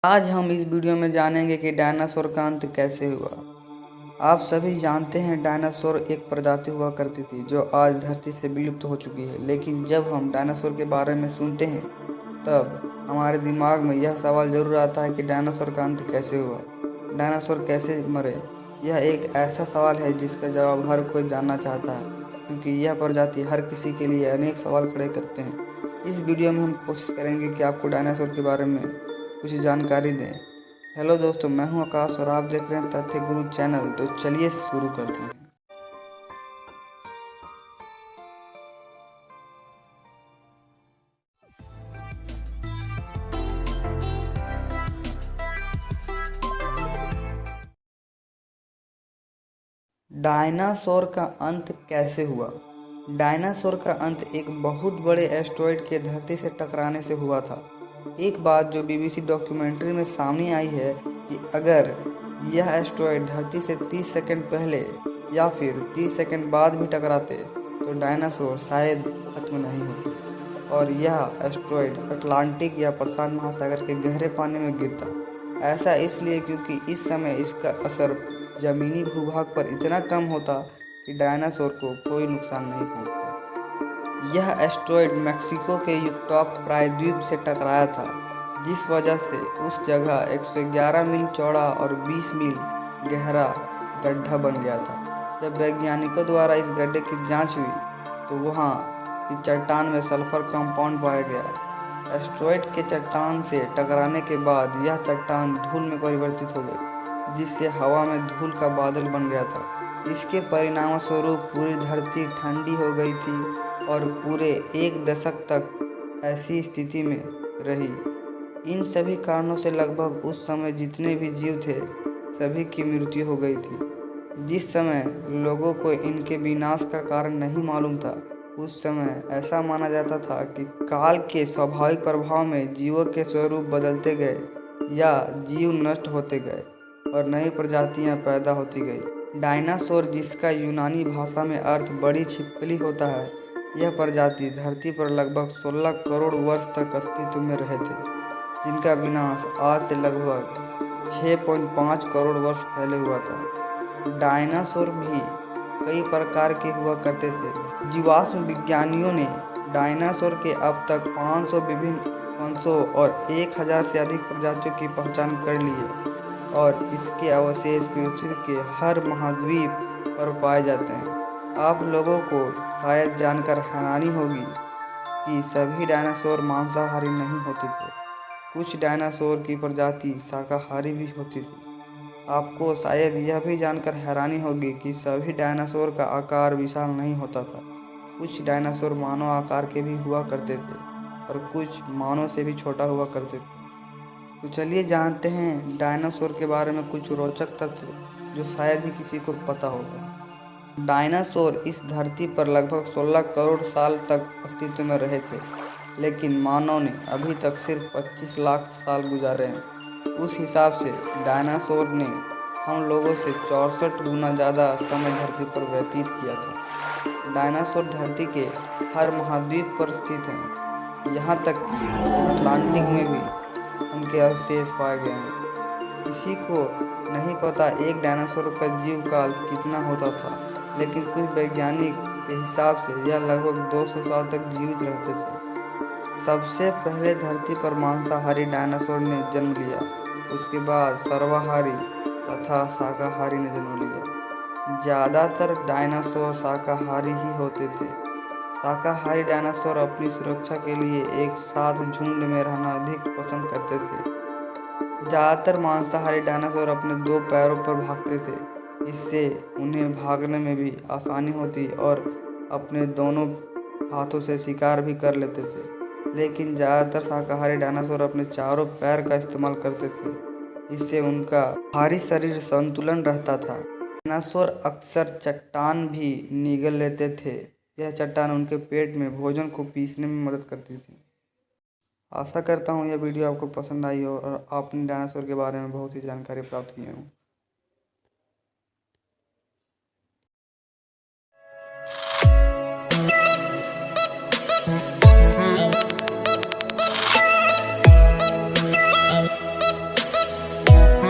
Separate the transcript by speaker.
Speaker 1: आज हम इस वीडियो में जानेंगे कि डायनासोर का अंत कैसे हुआ। आप सभी जानते हैं डायनासोर एक प्रजाति हुआ करती थी जो आज धरती से विलुप्त हो चुकी है। लेकिन जब हम डायनासोर के बारे में सुनते हैं तब हमारे दिमाग में यह सवाल जरूर आता है कि डायनासोर का अंत कैसे हुआ, डायनासोर कैसे मरे। यह एक ऐसा सवाल है जिसका जवाब हर कोई जानना चाहता है, क्योंकि यह प्रजाति हर किसी के लिए अनेक सवाल खड़े करते हैं। इस वीडियो में हम कोशिश करेंगे कि आपको डायनासोर के बारे में कुछ जानकारी दें। हेलो दोस्तों, मैं हूं आकाश और आप देख रहे हैं तथ्य गुरु चैनल। तो चलिए शुरू करते हैं। डायनासोर का अंत कैसे हुआ। डायनासोर का अंत एक बहुत बड़े एस्टेरॉयड के धरती से टकराने से हुआ था। एक बात जो बीबीसी डॉक्यूमेंट्री में सामने आई है कि अगर यह एस्टेरॉयड धरती से 30 सेकंड पहले या फिर 30 सेकंड बाद भी टकराते तो डायनासोर शायद खत्म नहीं होते और यह एस्टेरॉयड अटलांटिक या प्रशांत महासागर के गहरे पानी में गिरता। ऐसा इसलिए क्योंकि इस समय इसका असर जमीनी भूभाग पर इतना कम होता कि डायनासोर को कोई नुकसान नहीं पहुंचता। यह एस्टेरॉयड मेक्सिको के युकाटन प्रायद्वीप से टकराया था, जिस वजह से उस जगह 111 मील चौड़ा और 20 मील गहरा गड्ढा बन गया था। जब वैज्ञानिकों द्वारा इस गड्ढे की जांच हुई तो वहां की चट्टान में सल्फर कंपाउंड पाया गया। एस्टेरॉयड के चट्टान से टकराने के बाद यह चट्टान धूल में परिवर्तित हो गई, जिससे हवा में धूल का बादल बन गया था। इसके परिणामस्वरूप पूरी धरती ठंडी हो गई थी और पूरे 1 दशक तक ऐसी स्थिति में रही। इन सभी कारणों से लगभग उस समय जितने भी जीव थे सभी की मृत्यु हो गई थी। जिस समय लोगों को इनके विनाश का कारण नहीं मालूम था, उस समय ऐसा माना जाता था कि काल के स्वाभाविक प्रभाव में जीवों के स्वरूप बदलते गए या जीव नष्ट होते गए और नई प्रजातियां पैदा होती गई। डायनासोर, जिसका यूनानी भाषा में अर्थ बड़ी छिपकली होता है, यह प्रजाति धरती पर लगभग 16 करोड़ वर्ष तक अस्तित्व में रहे थे, जिनका विनाश आज से लगभग 6.5 करोड़ वर्ष पहले हुआ था। डायनासोर भी कई प्रकार के हुआ करते थे। जीवाश्म विज्ञानियों ने डायनासोर के अब तक 500 विभिन्न वंशों और 1000 से अधिक प्रजातियों की पहचान कर ली है और इसके अवशेष पृथ्वी के हर महाद्वीप पर पाए जाते हैं। आप लोगों को शायद जानकर हैरानी होगी कि सभी डायनासोर मांसाहारी नहीं होते थे। कुछ डायनासोर की प्रजाति शाकाहारी भी होती थी। आपको शायद यह भी जानकर हैरानी होगी कि सभी डायनासोर का आकार विशाल नहीं होता था। कुछ डायनासोर मानव आकार के भी हुआ करते थे और कुछ मानव से भी छोटा हुआ करते थे। तो चलिए जानते हैं डायनासोर के बारे में कुछ रोचक तथ्य जो शायद ही किसी को पता होगा। डायनासोर इस धरती पर लगभग 16 करोड़ साल तक अस्तित्व में रहे थे, लेकिन मानव ने अभी तक सिर्फ 25 लाख साल गुजारे हैं। उस हिसाब से डायनासोर ने हम लोगों से 64 गुना ज़्यादा समय धरती पर व्यतीत किया था। डायनासोर धरती के हर महाद्वीप पर स्थित हैं, यहाँ तक कि अटलांटिक में भी उनके अवशेष पाए गए हैं। किसी को नहीं पता एक डायनासोर का जीव काल कितना होता था, लेकिन कुछ वैज्ञानिक के हिसाब से यह लगभग 200 साल तक जीवित रहते थे। सबसे पहले धरती पर मांसाहारी डायनासोर ने जन्म लिया, उसके बाद सर्वाहारी तथा शाकाहारी ने जन्म लिया। ज़्यादातर डायनासोर शाकाहारी ही होते थे। शाकाहारी डायनासोर अपनी सुरक्षा के लिए एक साथ झुंड में रहना अधिक पसंद करते थे। ज़्यादातर मांसाहारी डायनासोर अपने 2 पैरों पर भागते थे, इससे उन्हें भागने में भी आसानी होती और अपने दोनों हाथों से शिकार भी कर लेते थे। लेकिन ज़्यादातर शाकाहारी डायनासोर अपने चारों पैर का इस्तेमाल करते थे, इससे उनका भारी शरीर संतुलन रहता था। डायनासोर अक्सर चट्टान भी निगल लेते थे। यह चट्टान उनके पेट में भोजन को पीसने में मदद करती थी। आशा करता हूँ यह वीडियो आपको पसंद आई हो और आपने डायनासोर के बारे में बहुत ही जानकारी प्राप्त की हो।